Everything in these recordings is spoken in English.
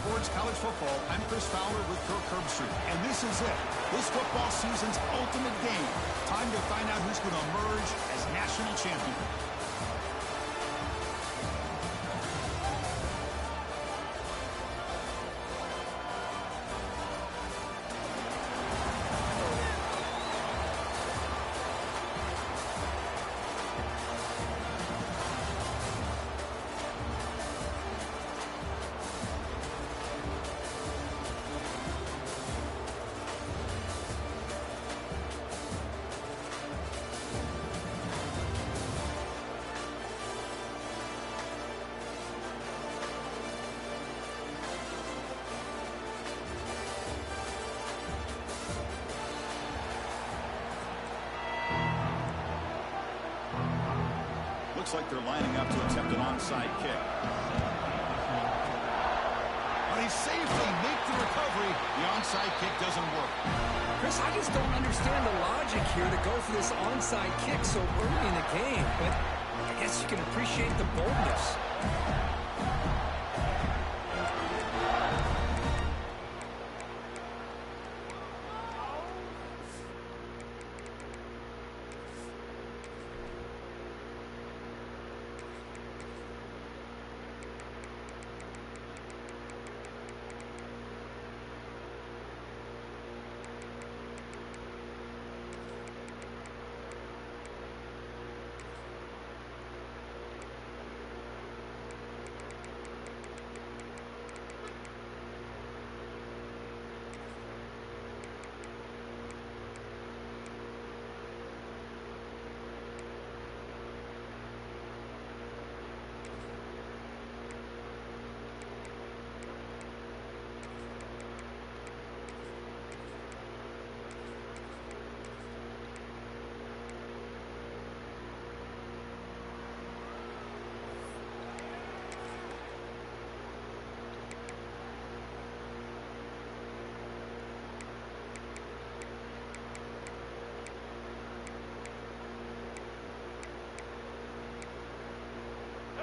Sports College Football. I'm Chris Fowler with Kirk Herbstreit, and this is it. This football season's ultimate game. Time to find out who's going to emerge as national champion. Looks like they're lining up to attempt an onside kick. But he safely makes the recovery. The onside kick doesn't work. Chris, I just don't understand the logic here to go for this onside kick so early in the game. But I guess you can appreciate the boldness.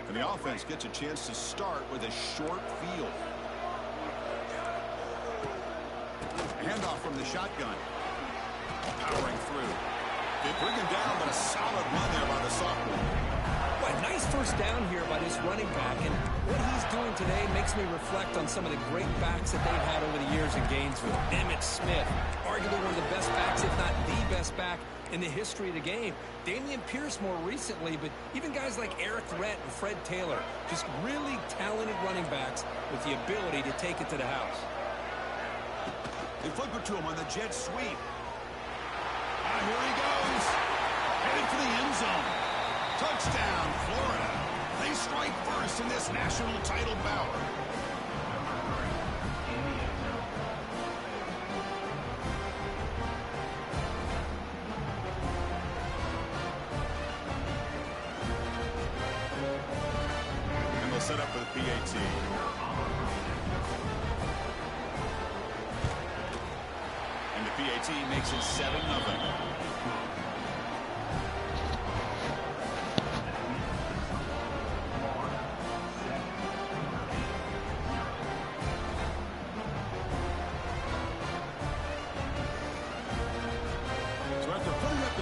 And the offense gets a chance to start with a short field. Handoff from the shotgun. Powering through. They bring him down, but a solid run there by the sophomore. Boy, nice first down here by this running back, and what he's doing today makes me reflect on some of the great backs that they've had over the years in Gainesville. Emmitt Smith, arguably one of the best backs, if not the best back in the history of the game. Damian Pierce more recently, but even guys like Eric Rhett and Fred Taylor, just really talented running backs with the ability to take it to the house. They flip it to him on the jet sweep. Here he goes. Headed for the end zone. Touchdown, Florida. They strike first in this national title bout. And they'll set up for the PAT. And the PAT makes it 7-0.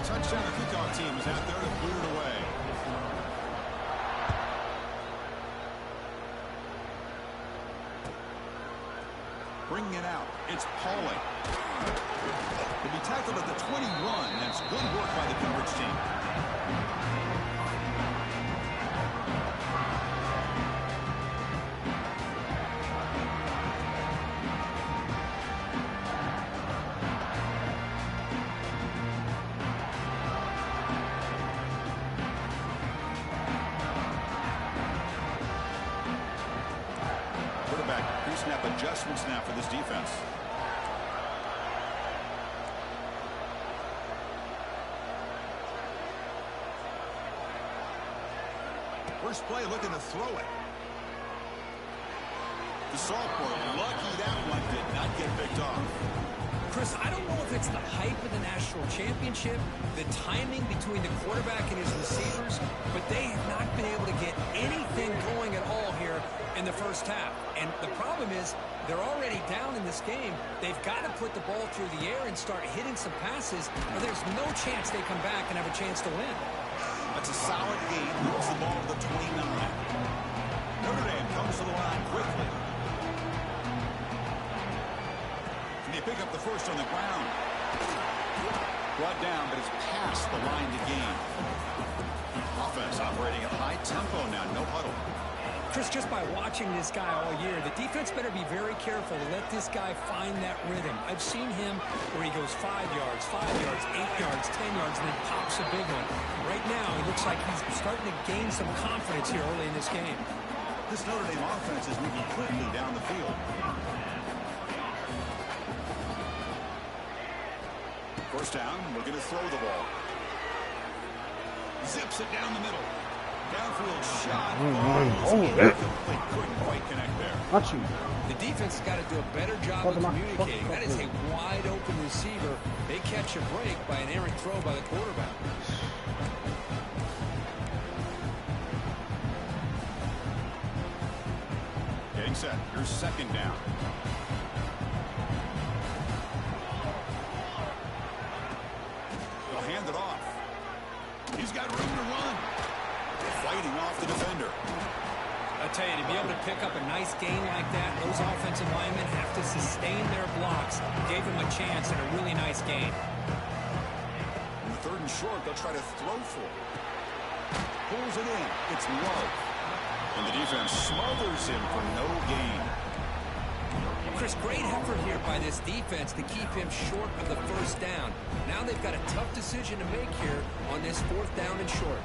Touchdown, the kickoff team is out there to boot it away. Bringing it out, it's Pauling. He'll be tackled at the 21. That's good work by the coverage team. Pre-snap adjustments now for this defense. First play looking to throw it. The sophomore, lucky that one did not get picked off. Chris, I don't know if it's the hype of the national championship, the timing between the quarterback and his receivers, but they have not been able to get anything going at all here in the first half. And the problem is They're already down in this game. They've got to put the ball through the air and start hitting some passes, or there's no chance they come back and have a chance to win. That's a solid gain. Moves the ball to the 29. Notre Dame comes to the line quickly. Can they pick up the first on the ground? Brought down, but it's past the line to gain. Offense operating at high tempo now, no huddle. Chris, just by watching this guy all year, the defense better be very careful to let this guy find that rhythm. I've seen him where he goes 5 yards, 8 yards, 10 yards, and then pops a big one. Right now, it looks like he's starting to gain some confidence here early in this game. This Notre Dame offense is moving quickly down the field. First down, looking to throw the ball. Zips it down the middle. Downfield shot. Couldn't quite connect there. The defense has got to do a better job of communicating. That is a wide open receiver. They catch a break by an errant throw by the quarterback. Getting set. Here's second down. They'll hand it off. He's got room to run. Fighting off the defender. I tell you, to be able to pick up a nice gain like that, those offensive linemen have to sustain their blocks. Gave him a chance at a really nice gain. In the third and short, they'll try to throw for it. Pulls it in. It's low. And the defense smothers him for no gain. Chris, great effort here by this defense to keep him short of the first down. Now they've got a tough decision to make here on this fourth down and short.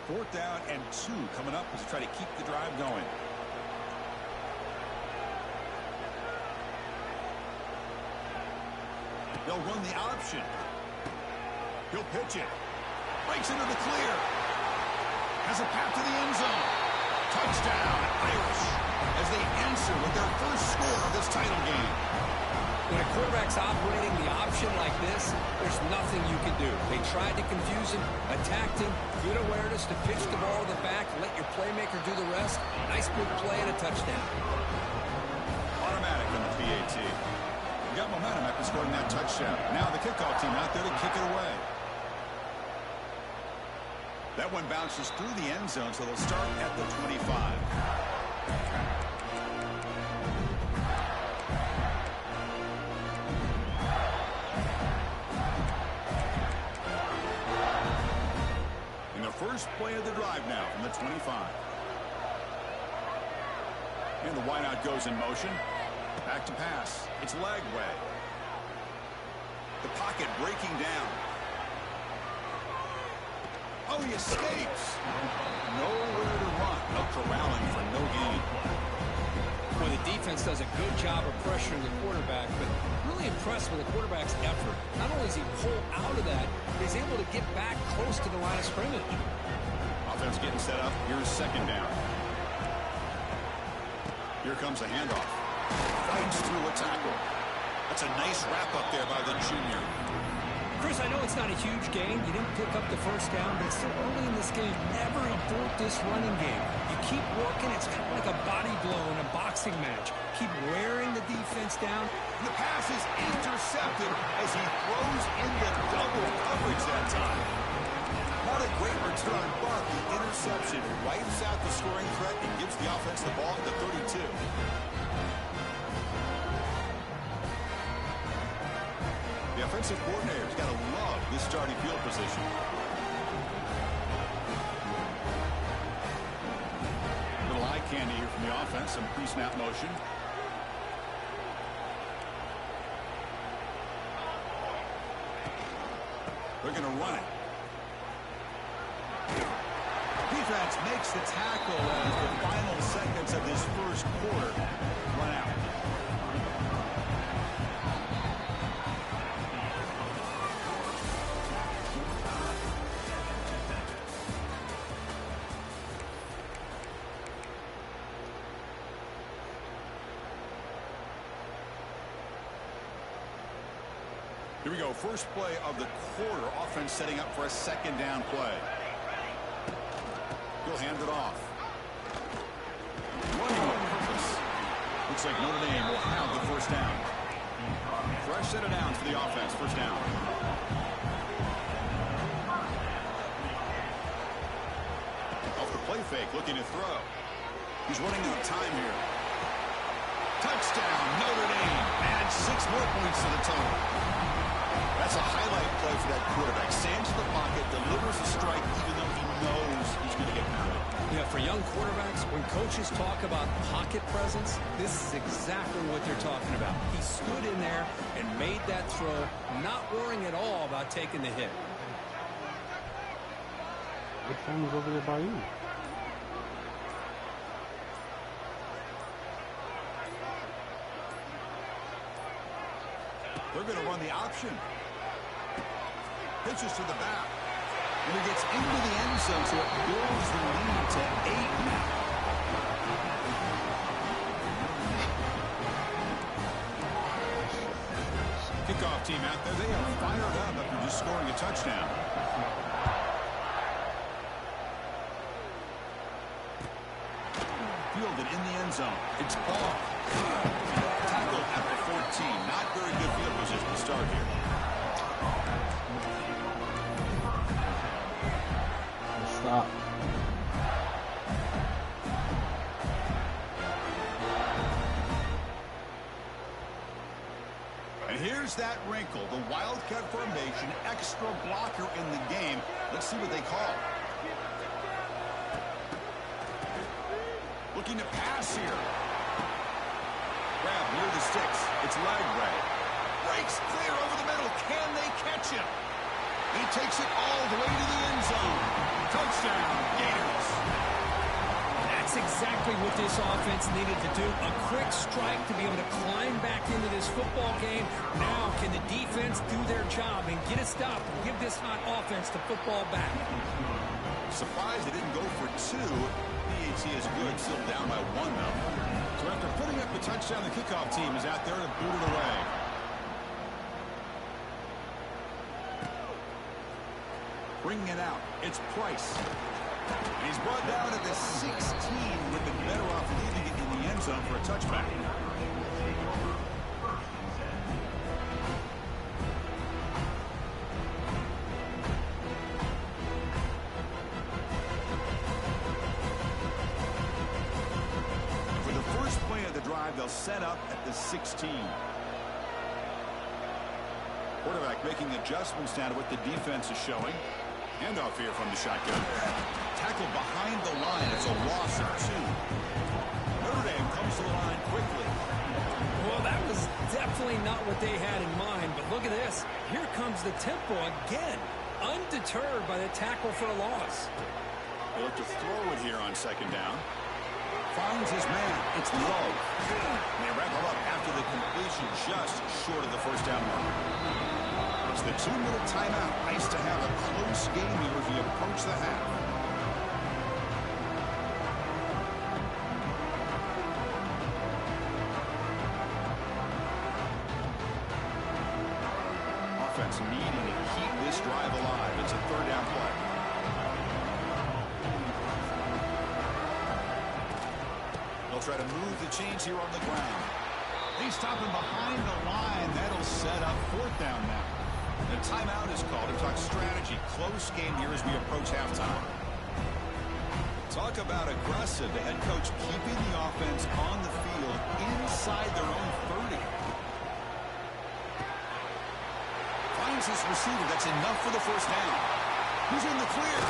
Fourth down and 2 coming up as they try to keep the drive going. They'll run the option. He'll pitch it. Breaks into the clear. Has a path to the end zone. Touchdown, Irish, as they answer with their first score of this title game. When a quarterback's operating the option like this, there's nothing you can do. They tried to confuse him, attacked him, good awareness to pitch the ball to the back, let your playmaker do the rest. Nice big play and a touchdown. Automatic on the PAT. They got momentum after scoring that touchdown. Now the kickoff team out there to kick it away. That one bounces through the end zone, so they'll start at the 25. First play of the drive now from the 25. And the wideout goes in motion. Back to pass. It's Lagway. The pocket breaking down. Oh, he escapes. Nowhere to run. No corralling for no gain. Well, the defense does a good job of pressuring the quarterback, but really impressed with the quarterback's effort. Not only does he pull out of that, but he's able to get back close to the line of scrimmage. Offense getting set up. Here's second down. Here comes a handoff. Fights through a tackle. That's a nice wrap up there by the junior. Chris, I know it's not a huge gain. You didn't pick up the first down, but it's still early in this game. Never abort this running game. You keep working. It's kind of like a body blow in a boxing match. Keep wearing the defense down. The pass is intercepted as he throws into double coverage that time. Not a great return, but the interception wipes out the scoring threat and gives the offense the ball at the 32. The offensive coordinator's got to love this starting field position. Little eye candy here from the offense, some pre-snap motion. They're going to run it. Defense makes the tackle as the final seconds of this first quarter run out. Here we go. First play of the quarter. Offense setting up for a second down play. He'll hand it off. Running with purpose. Looks like Notre Dame will have the first down. Fresh set of downs for the offense. First down. Off the play fake. Looking to throw. He's running out of time here. Touchdown, Notre Dame. Add 6 more points to the total. That's a highlight play for that quarterback. Sands in the pocket, delivers a strike even though he knows he's going to get pounded. Yeah, for young quarterbacks, when coaches talk about pocket presence, this is exactly what they're talking about. He stood in there and made that throw, not worrying at all about taking the hit. What time is over there by you? They're going to run the option. Pitches to the back. And he gets into the end zone, so it builds the lead to 8 now. Kickoff team out there. They are fired up after just scoring a touchdown. Fielded in the end zone. It's ball. Tackled at the 14. Not very good field position to start here. Stop. And here's that wrinkle. The Wildcat formation, extra blocker in the game. Let's see what they call. Looking to pass here. Grab near the sticks. It's leg break. Breaks clear over the middle. Can they catch him? He takes it all the way to the end zone. Touchdown, Gators. That's exactly what this offense needed to do. A quick strike to be able to climb back into this football game. Now can the defense do their job and get a stop and give this hot offense the football back? Surprised they didn't go for 2. PAT is good. Still down by 1, though. So after putting up the touchdown, the kickoff team is out there to boot it away. Bringing it out. It's Price. And he's brought down at the 16. Would have been better off leaving it in the end zone for a touchback. For the first play of the drive, they'll set up at the 16. Quarterback making adjustments down to what the defense is showing. Handoff here from the shotgun. Tackle behind the line. It's a loss of 2. Notre Dame comes to the line quickly. Well, that was definitely not what they had in mind, but look at this. Here comes the tempo again. Undeterred by the tackle for a loss. They look to throw it here on second down. Finds his man. It's low. And they wrap it up after the completion just short of the first down mark. It's the 2-minute timeout. Nice to have a close game here as we approach the half. Offense needing to keep this drive alive. It's a 3rd down play. They'll try to move the chains here on the ground. They stop him behind the line. That'll set up 4th down now. The timeout is called to talk strategy. Close game here as we approach halftime. Talk about aggressive. The head coach keeping the offense on the field inside their own 30. Finds his receiver. That's enough for the first down. He's in the clear.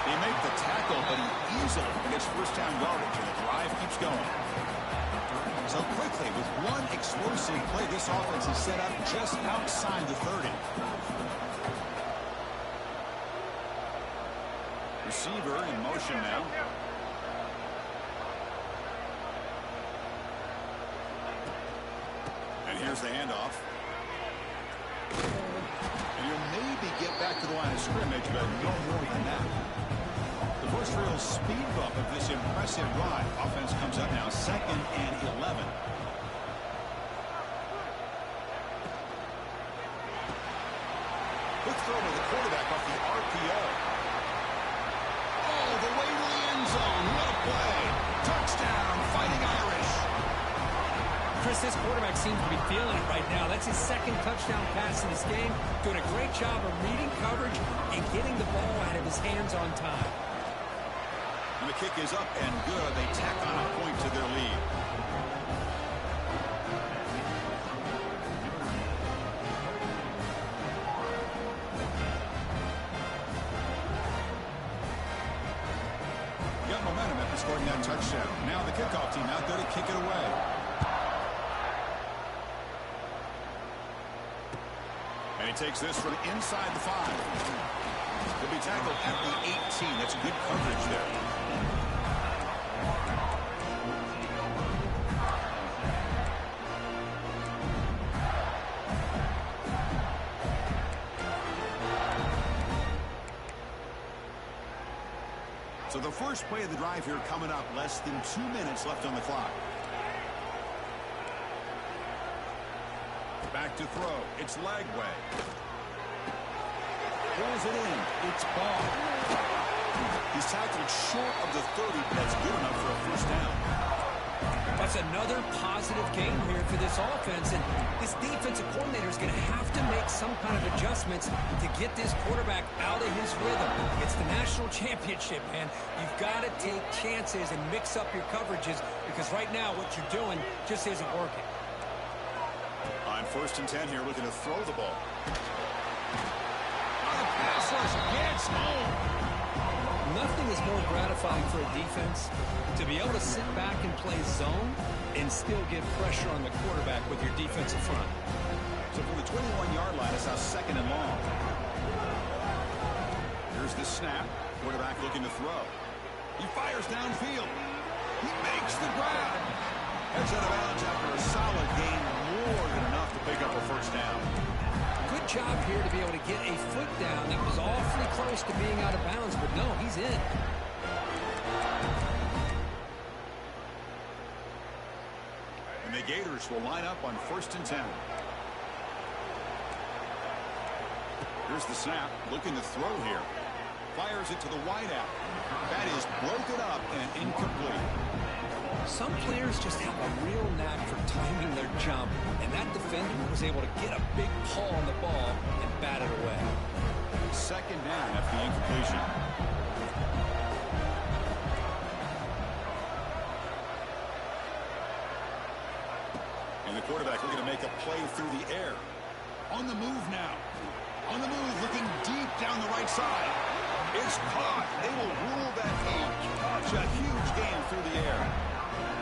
They make the tackle, but he easily gets first down yardage, and the drive keeps going. So quickly, with one explosive play, this offense is set up just outside the 30. Receiver in motion now. And here's the handoff. And you'll maybe get back to the line of scrimmage, but no more than that. The first real speed bump of this impressive drive. Offense comes up now 2nd and 11. Quick throw by the quarterback off the RPO. All the way to the end zone. What a play. Touchdown, Fighting Irish. Chris, this quarterback seems to be feeling it right now. That's his second touchdown pass in this game. Doing a great job of reading coverage and getting the ball out of his hands on time. And the kick is up and good. They tack on a point to their lead. Got momentum after scoring that touchdown. Now the kickoff team out there to kick it away. And he takes this from inside the 5. He'll be tackled at the 18. That's good coverage there. So the first play of the drive here coming up. Less than 2 minutes left on the clock. Back to throw. It's Lagway. Pulls it in. It's ball. He's tackled short of the 30, but that's good enough for a first down. That's another positive game here for this offense, and this defensive coordinator is going to have to make some kind of adjustments to get this quarterback out of his rhythm. It's the national championship, man. You've got to take chances and mix up your coverages, because right now what you're doing just isn't working. On 1st and 10 here, looking to throw the ball. The pass rush gets home. Nothing is more gratifying for a defense to be able to sit back and play zone and still get pressure on the quarterback with your defensive front. So from the 21-yard line, it's now 2nd and long. Here's the snap. Quarterback looking to throw. He fires downfield. He makes the grab. Heads out of bounds after a solid game, more than enough to pick up a first down. Good job here to be able to get a foot down that was awfully close to being out of bounds, but no, he's in. And the Gators will line up on 1st and 10. Here's the snap, looking to throw here. Fires it to the wideout. That is broken up and incomplete. Some players just have a real knack for timing their jump, and that defender was able to get a big pull on the ball and bat it away. 2nd down after the incompletion. And the quarterback looking to make a play through the air. On the move now. On the move, looking deep down the right side. It's caught. They will rule that a catch. A huge game through the air.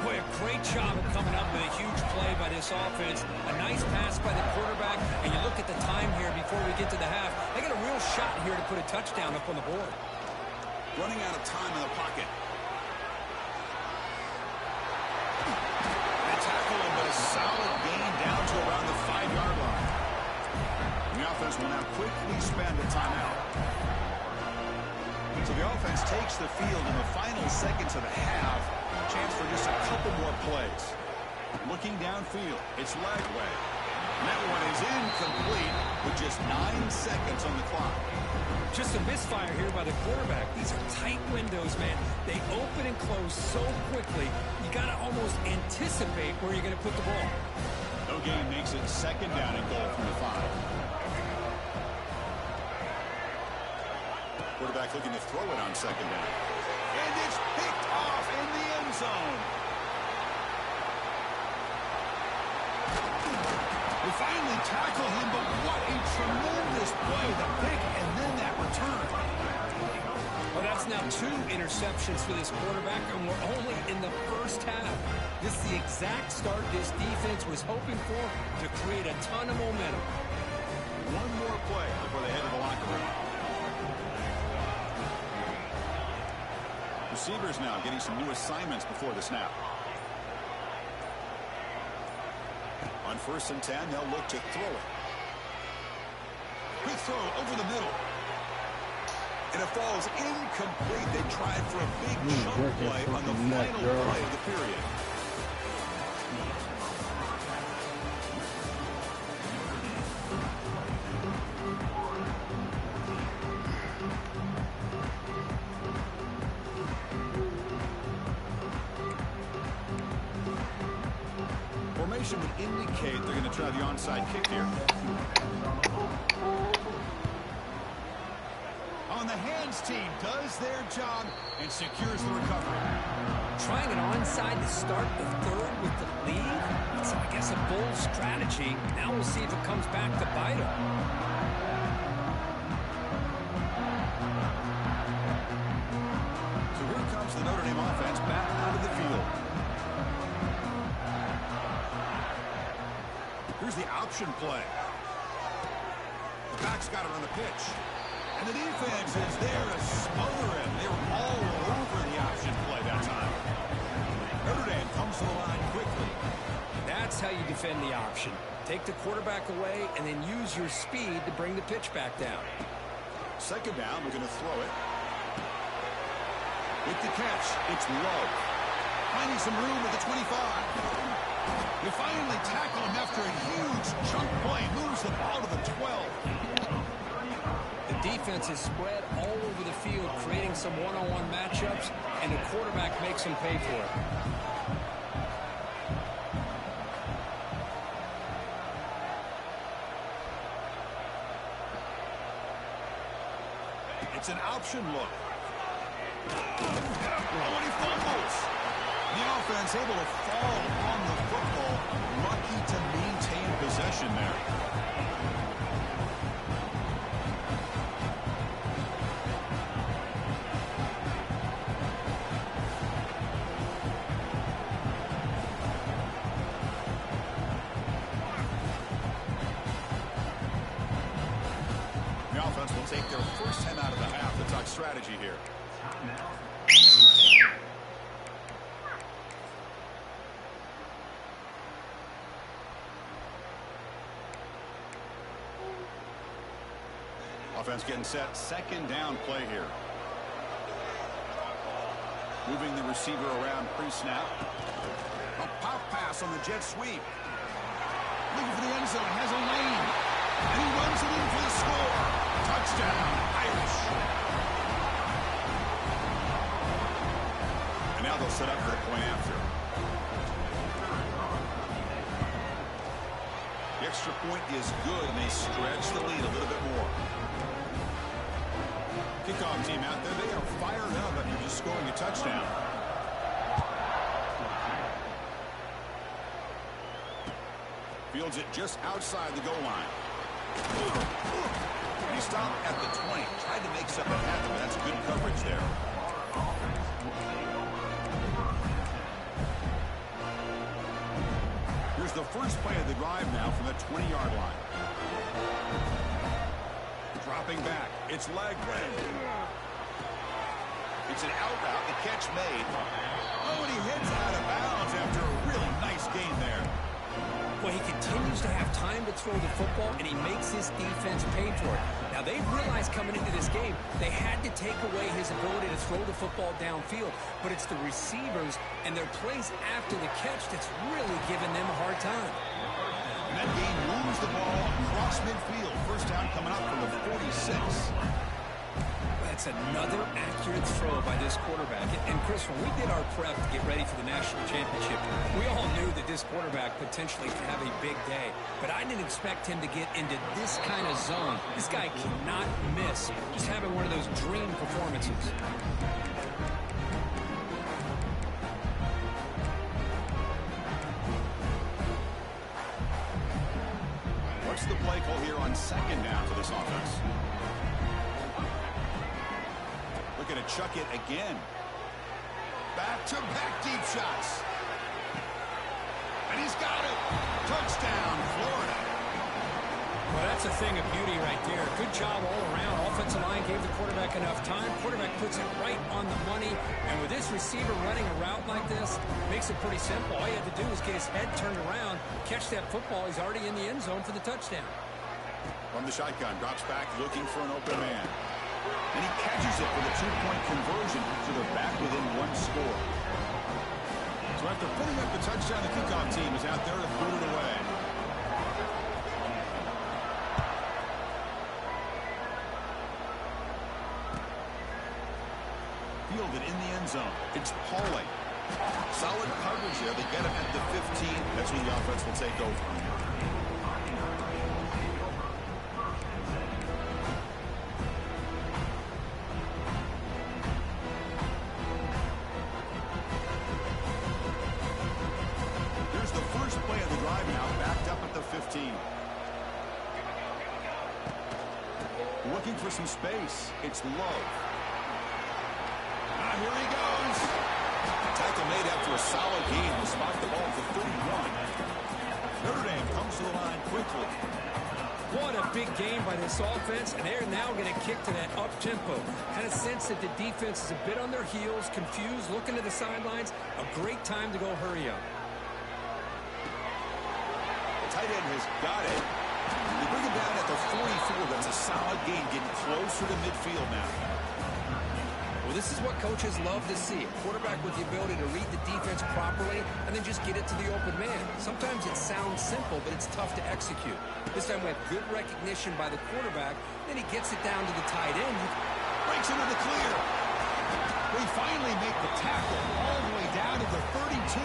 Boy, a great job of coming up with a huge play by this offense. A nice pass by the quarterback, and you look at the time here before we get to the half. They got a real shot here to put a touchdown up on the board. Running out of time in the pocket. The tackle, but a solid gain down to around the 5-yard line. The offense will now quickly spend a timeout. So the offense takes the field in the final seconds of the half. Chance for just a couple more plays. Looking downfield, it's Lagway. And that one is incomplete with just 9 seconds on the clock. Just a misfire here by the quarterback. These are tight windows, man. They open and close so quickly, you got to almost anticipate where you're going to put the ball. No gain makes it 2nd down and goal from the 5. Quarterback looking to throw it on 2nd down. And it's picked off in the end zone. They finally tackle him, but what a tremendous play. The pick and then that return. Well, that's now 2 interceptions for this quarterback, and we're only in the first half. This is the exact start this defense was hoping for to create a ton of momentum. One more play before they head to the locker room. Receivers now getting some new assignments before the snap. On 1st and 10, they'll look to throw it. Quick throw over the middle. And it falls incomplete. They tried for a big chunk play on the final play of the period. formation would indicate they're going to try the onside kick here. On the hands team does their job and secures the recovery. Trying an onside to start the third with the lead? It's, I guess, a bold strategy. Now we'll see if it comes back to bite him. So here comes the Notre Dame offense back onto the field. Here's the option play. The back's got it on the pitch. And the defense is there to smother him. They were all over the option play that time. Notre Dame comes to the line quickly. That's how you defend the option. Take the quarterback away and then use your speed to bring the pitch back down. Second down, we're going to throw it. With the catch, it's Love. Finding some room at the 25. You finally tackle him after a huge chunk play. Moves the ball to the 12. The defense is spread all over the field, creating some one-on-one matchups, and the quarterback makes them pay for it. It's an option look. Oh, and he fumbles. The offense able to fall on the football. Lucky to maintain possession there. The offense will take their first 10 out of the half. The talk strategy here. Offense getting set. Second down play here. Moving the receiver around pre-snap. A pop pass on the jet sweep. Looking for the end zone. Has a lane. And he runs it in for the score. Touchdown, Irish. And now they'll set up for the point after. The extra point is good, and they stretch the lead a little bit more. Kickoff team out there, they are fired up after just scoring a touchdown. Fields it just outside the goal line. And he stopped at the 20. Tried to make something happen, but that's good coverage there. Here's the first play of the drive now from the 20-yard line. Dropping back. It's Lagway. It's an out route. The catch made. Oh, and he heads out of bounds after a really nice gain there. Well, he continues to have time to throw the football, and he makes his defense pay for it. Now, they realized coming into this game, they had to take away his ability to throw the football downfield. But it's the receivers and their plays after the catch that's really giving them a hard time. And that game moves the ball across midfield. First down coming up from the 46. That's another accurate throw by this quarterback. And Chris, when we did our prep to get ready for the national championship, we all knew that this quarterback potentially could have a big day. But I didn't expect him to get into this kind of zone. This guy cannot miss. Just having one of those dream performances. What's the play call here on second down for this offense? Looking to chuck it again. Back-to-back deep shots. And he's got it. Touchdown, Florida. Well, that's a thing of beauty right there. Good job all around. Offensive line gave the quarterback enough time. Quarterback puts it right on the money. And with this receiver running a route like this, makes it pretty simple. All you had to do was get his head turned around, catch that football. He's already in the end zone for the touchdown. From the shotgun, drops back looking for an open man. And he catches it for the two-point conversion, so they're back within one score. So after putting up the touchdown, the kickoff team is out there to boot it away. Fielded in the end zone. It's Pauly. Solid coverage there. They get him at the 15. That's when the offense will take over. Here's the first play of the drive now, backed up at the 15. Looking for some space. It's Love. Now here he goes. Tackle made after a solid gain. Will spot the ball at the 31. Notre Dame comes to the line quickly. What a big game by this offense, and they're now going to kick to that up-tempo. Kind of sense that the defense is a bit on their heels, confused, looking to the sidelines. A great time to go hurry up. The tight end has got it. They bring him down at the 44. That's a solid gain, getting closer to midfield now. Well, this is what coaches love to see. A quarterback with the ability to read the defense properly and then just get it to the open man. Sometimes it sounds simple, but it's tough to execute. This time we have good recognition by the quarterback. Then he gets it down to the tight end. Breaks into the clear. They finally make the tackle all the way down to the 32.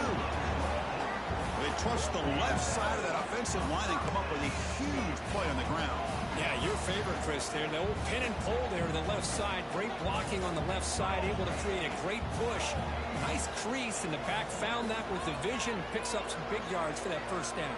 They trust the left side of that offensive line and come up with a huge play on the ground. Yeah, your favorite, Chris, there. The old pin and pull there to the left side. Great blocking on the left side, able to create a great push. Nice crease in the back. Found that with the vision. Picks up some big yards for that first down.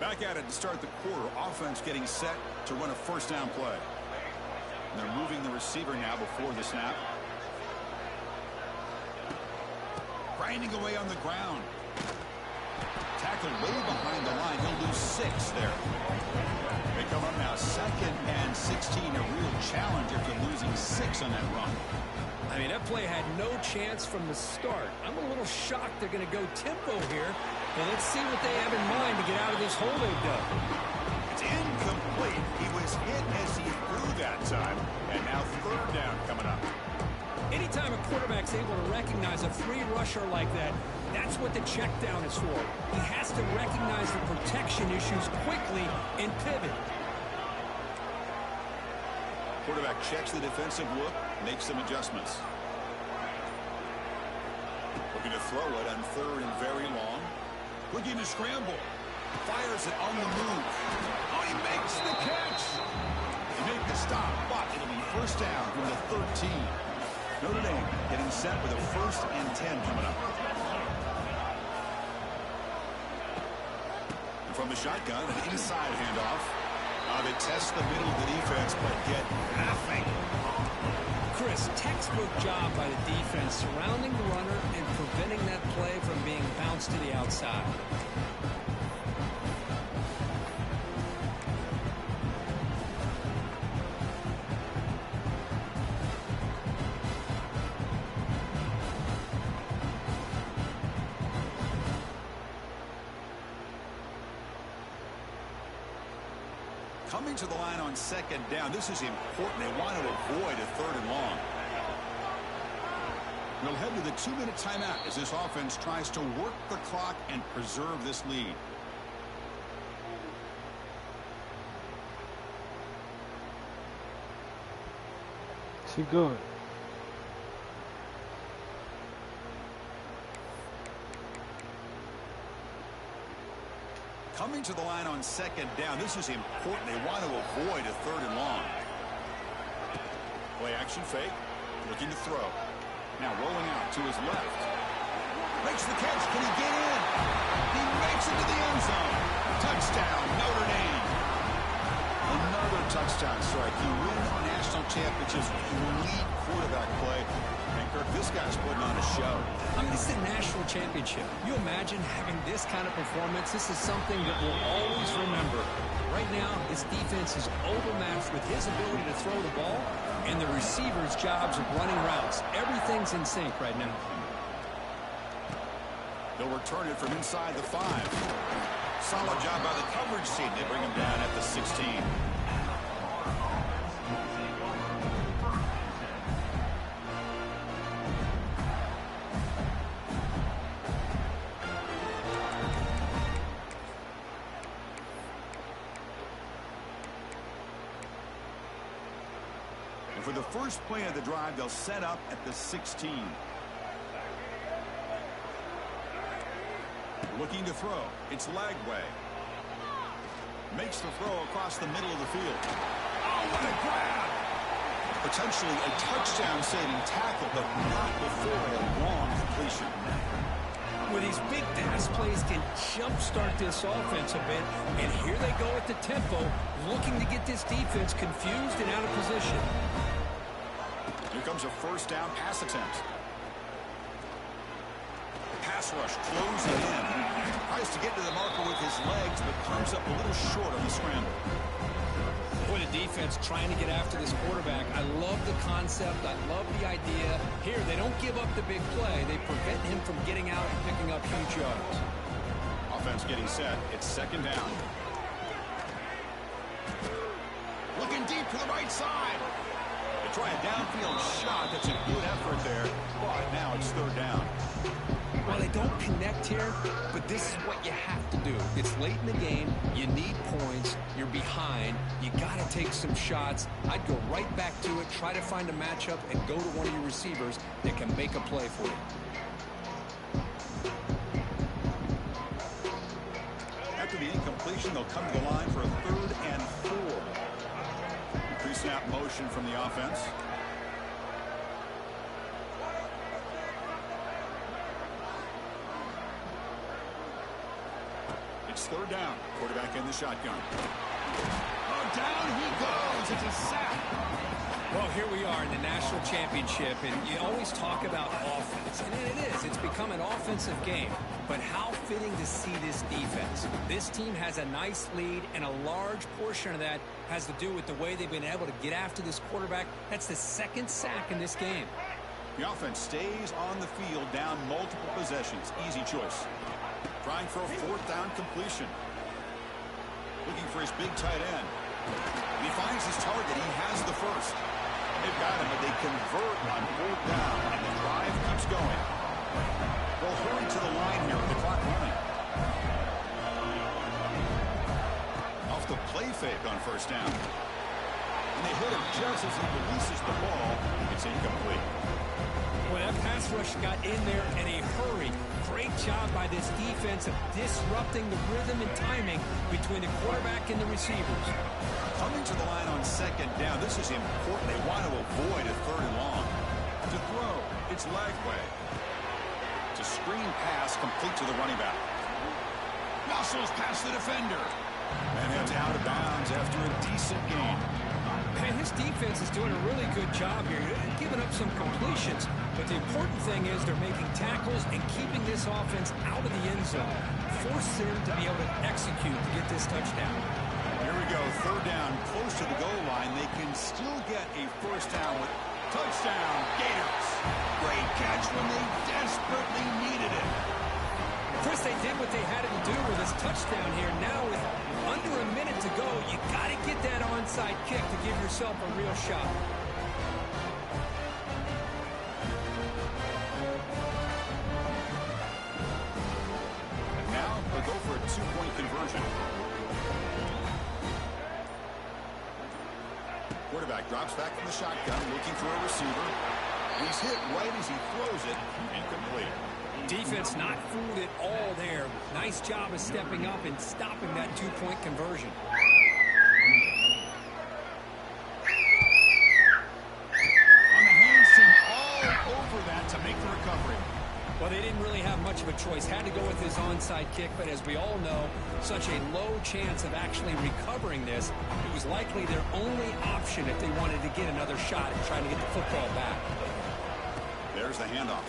Back at it to start the quarter. Offense getting set to run a first down play. And they're moving the receiver now before the snap. Grinding away on the ground. Tackled way behind the line. He'll lose 6 there. They come up now 2nd and 16. A real challenge after losing 6 on that run. I mean, that play had no chance from the start. I'm a little shocked they're going to go tempo here. But let's see what they have in mind to get out of this hole they've done. It's incomplete. He was hit as he threw that time. And now 3rd down coming up. Anytime a quarterback's able to recognize a free rusher like that, that's what the check down is for. He has to recognize the protection issues quickly and pivot. Quarterback checks the defensive look, makes some adjustments. Looking to throw it on 3rd and very long. Looking to scramble. Fires it on the move. Oh, he makes the catch. They make the stop, but it'll be first down from the 13. Notre Dame getting set with a 1st and 10 coming up. And from the shotgun, an inside handoff. They test the middle of the defense, but get nothing. Chris, textbook job by the defense surrounding the runner and preventing that play from being bounced to the outside. Coming to the line on 2nd down. This is important. They want to avoid a 3rd and long. We'll head to the 2-minute timeout as this offense tries to work the clock and preserve this lead. She good. Coming to the line on 2nd down. This is important. They want to avoid a 3rd and long. Play action fake. Looking to throw. Now rolling out to his left. Makes the catch. Can he get in? He makes it to the end zone. Touchdown, Notre Dame. Another touchdown strike. You win national championships when you lead quarterback play. And, Kirk, this guy's putting on a show. I mean, this is a national championship. You imagine having this kind of performance? This is something that we'll always remember. Right now, this defense is overmatched with his ability to throw the ball and the receivers' jobs of running routes. Everything's in sync right now. They'll return it from inside the 5. Solid job by the coverage team. They bring him down at the 16. And for the first play of the drive, they'll set up at the 16. Looking to throw. It's Lagway. Makes the throw across the middle of the field. Oh, what a grab! Potentially a touchdown-saving tackle, but not before a long completion. With these big pass plays can jumpstart this offense a bit, and here they go at the tempo, looking to get this defense confused and out of position. Here comes a first down pass attempt. Pass rush closing in. Tries to get to the marker with his legs, but comes up a little short on the scramble. Boy, the defense trying to get after this quarterback. I love the concept. I love the idea. Here, they don't give up the big play. They prevent him from getting out and picking up huge yards. Offense getting set. It's second down. Looking deep to the right side. They try a downfield shot. That's a good effort there, but now it's third down. Well, they don't connect here, but this is what you have to do. It's late in the game. You need points. You're behind. You got to take some shots. I'd go right back to it, try to find a matchup, and go to one of your receivers that can make a play for you. After the incompletion, they'll come to the line for a 3rd and 4. Pre-snap motion from the offense. Third down. Quarterback in the shotgun. Oh, down he goes. It's a sack. Well, here we are in the national championship, and you always talk about offense, and it is. It's become an offensive game. But how fitting to see this defense. This team has a nice lead, and a large portion of that has to do with the way they've been able to get after this quarterback. That's the 2nd sack in this game. The offense stays on the field, down multiple possessions. Easy choice. Trying for a 4th down completion. Looking for his big tight end. When he finds his target, he has the first. They've got him, but they convert on 4th down, and the drive keeps going. They'll hurry to the line here with the clock running. Off the play fake on first down. And they hit him just as he releases the ball. It's incomplete. Well, that pass rush got in there in a hurry. Great job by this defense of disrupting the rhythm and timing between the quarterback and the receivers. Coming to the line on second down, this is important. They want to avoid a 3rd and long. To throw, it's Lagway. It's a screen pass complete to the running back. Muscles past the defender. And heads out of bounds after a decent gain. Man, his defense is doing a really good job here. They're giving up some completions, but the important thing is they're making tackles and keeping this offense out of the end zone. Force them to be able to execute to get this touchdown. Here we go, 3rd down, close to the goal line. They can still get a first down with touchdown, Gators. Great catch when they desperately needed it. First, they did what they had to do with this touchdown here. Now, with under a minute to go, you got to get that onside kick to give yourself a real shot. And now they'll go for a 2-point conversion. Quarterback drops back from the shotgun, looking for a receiver. He's hit right as he throws it, incomplete. Defense not fooled at all there. Nice job of stepping up and stopping that 2-point conversion. On the hands team all over that to make the recovery. Well, they didn't really have much much of a choice. Had to go with his onside kick, but as we all know, such a low chance of actually recovering this. It was likely their only option if they wanted to get another shot at trying to get the football back. There's the handoff.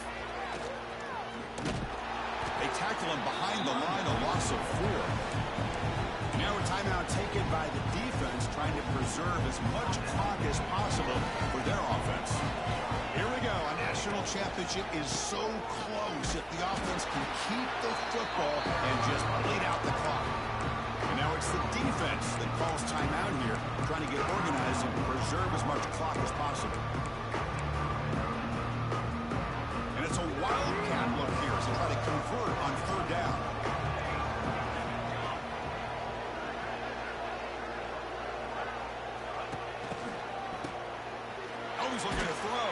They tackle him behind the line, a loss of 4. Now a timeout taken by the defense, trying to preserve as much clock as possible for their offense. Here we go. A national championship is so close if the offense can keep the football and just bleed out the clock. And now it's the defense that calls timeout here, trying to get organized and preserve as much clock as possible. And it's a wildcat look here as they try to convert on 3rd down. He's looking to throw.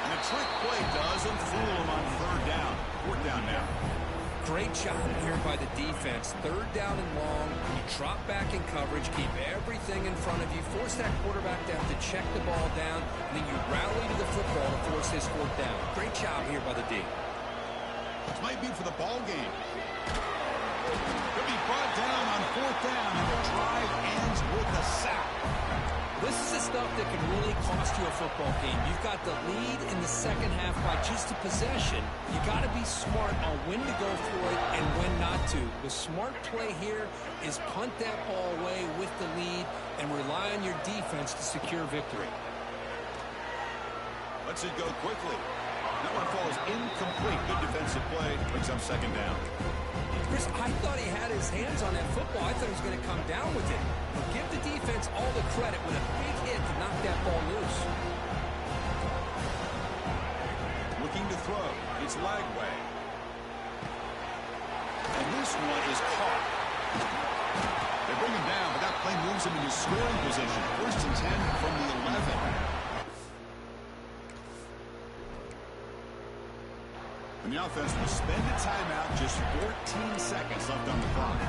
And the trick play doesn't fool him on 3rd down. 4th down now. Great job here by the defense. 3rd down and long. You drop back in coverage, keep everything in front of you, force that quarterback to have to check the ball down, and then you rally to the football to force this 4th down. Great job here by the D. This might be for the ball game. He'll be brought down on 4th down, and the drive ends with a sack. This is the stuff that can really cost you a football game. You've got the lead in the second half by just a possession. You got to be smart on when to go for it and when not to. The smart play here is punt that ball away with the lead and rely on your defense to secure victory. Lets it go quickly. That one falls incomplete. Good defensive play. Brings up 2nd down. Chris, I thought he had his hands on that football. I thought he was going to come down with it. But give the defense all the credit with a big hit to knock that ball loose. Looking to throw. It's Lagway. And this one is caught. They bring him down, but that play moves him into scoring position. 1st and 10 from the 11. And the offense will spend a timeout, just 14 seconds left on the clock.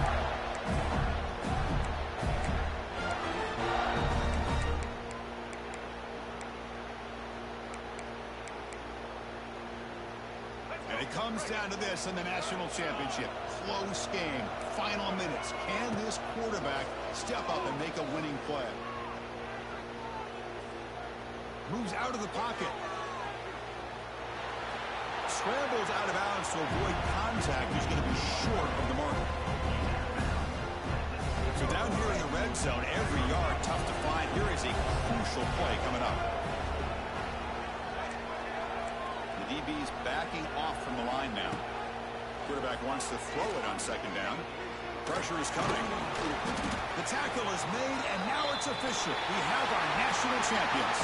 And it comes down to this in the national championship. Close game, final minutes. Can this quarterback step up and make a winning play? Moves out of the pocket. Scrambles out of bounds to avoid contact. He's going to be short of the mark. So down here in the red zone, every yard tough to find. Here is a crucial play coming up. The DB's backing off from the line now. Quarterback wants to throw it on 2nd down. Pressure is coming. The tackle is made, and now it's official. We have our national champions.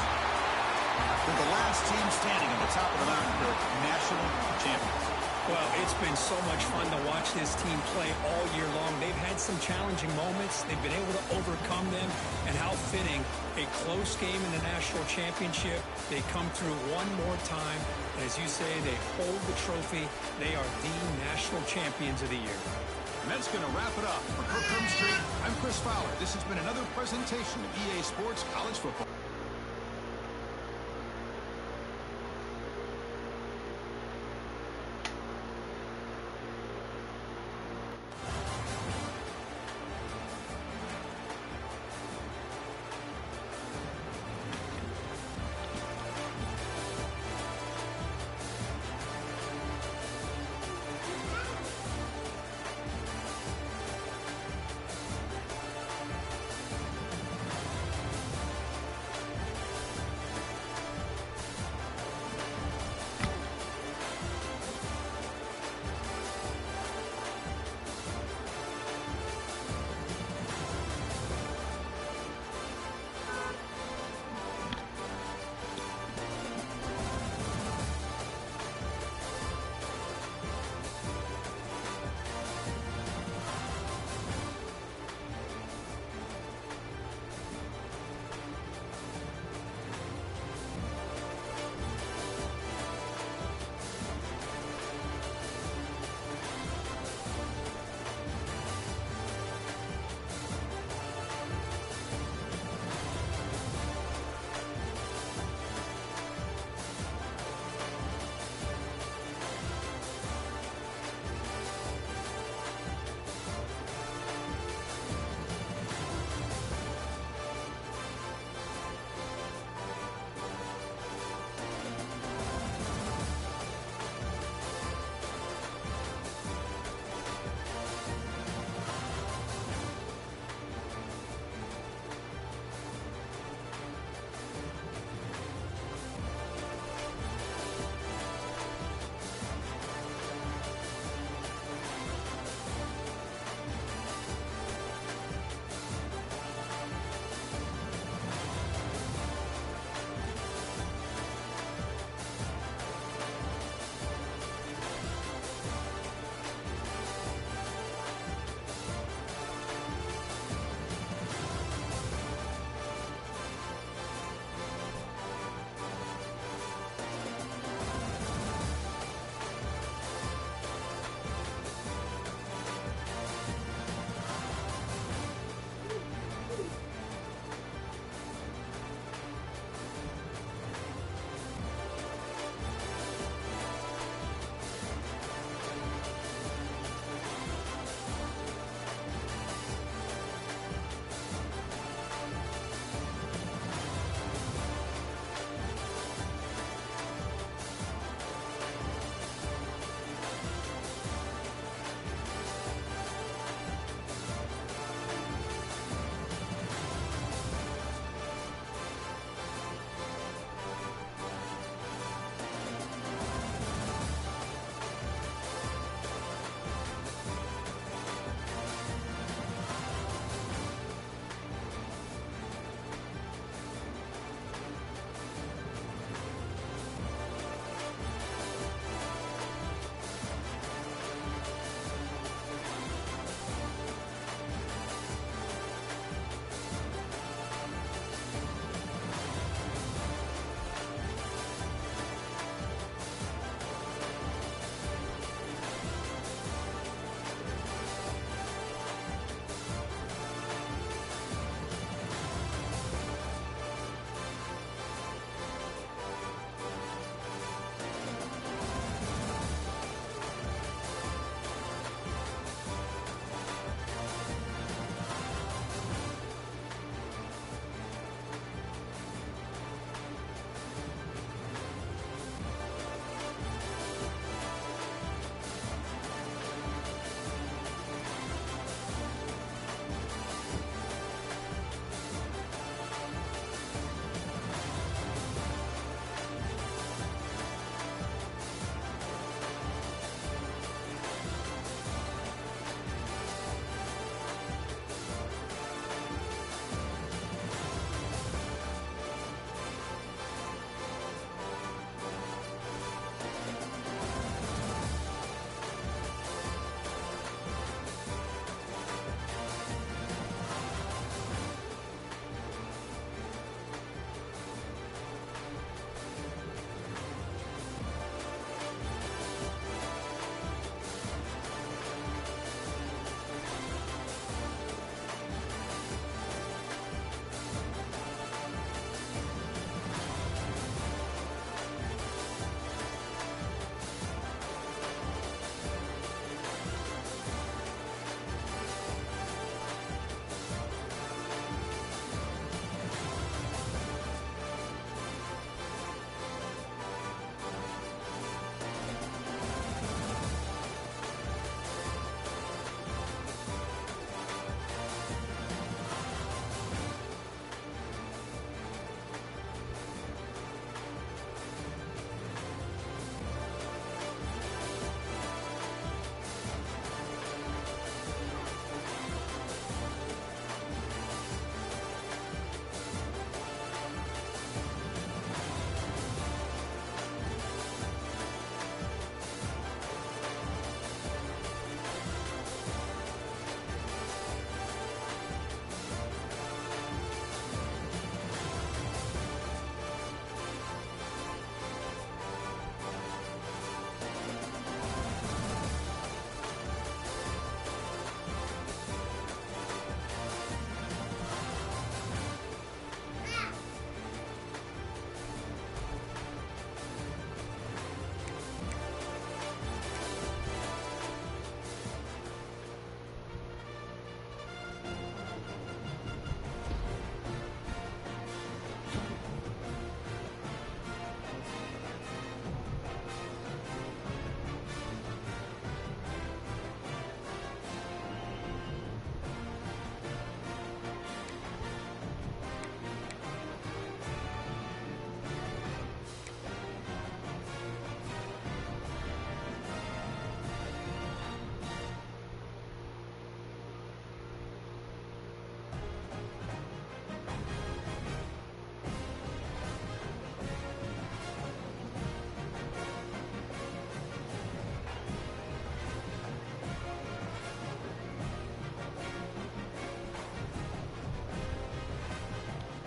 They're the last team standing at the top of the mountain for national champions. Well, it's been so much fun to watch this team play all year long. They've had some challenging moments. They've been able to overcome them. And how fitting, a close game in the national championship. They come through one more time. And as you say, they hold the trophy. They are the national champions of the year. And that's going to wrap it up. For Kirk Street, I'm Chris Fowler. This has been another presentation of EA Sports College Football.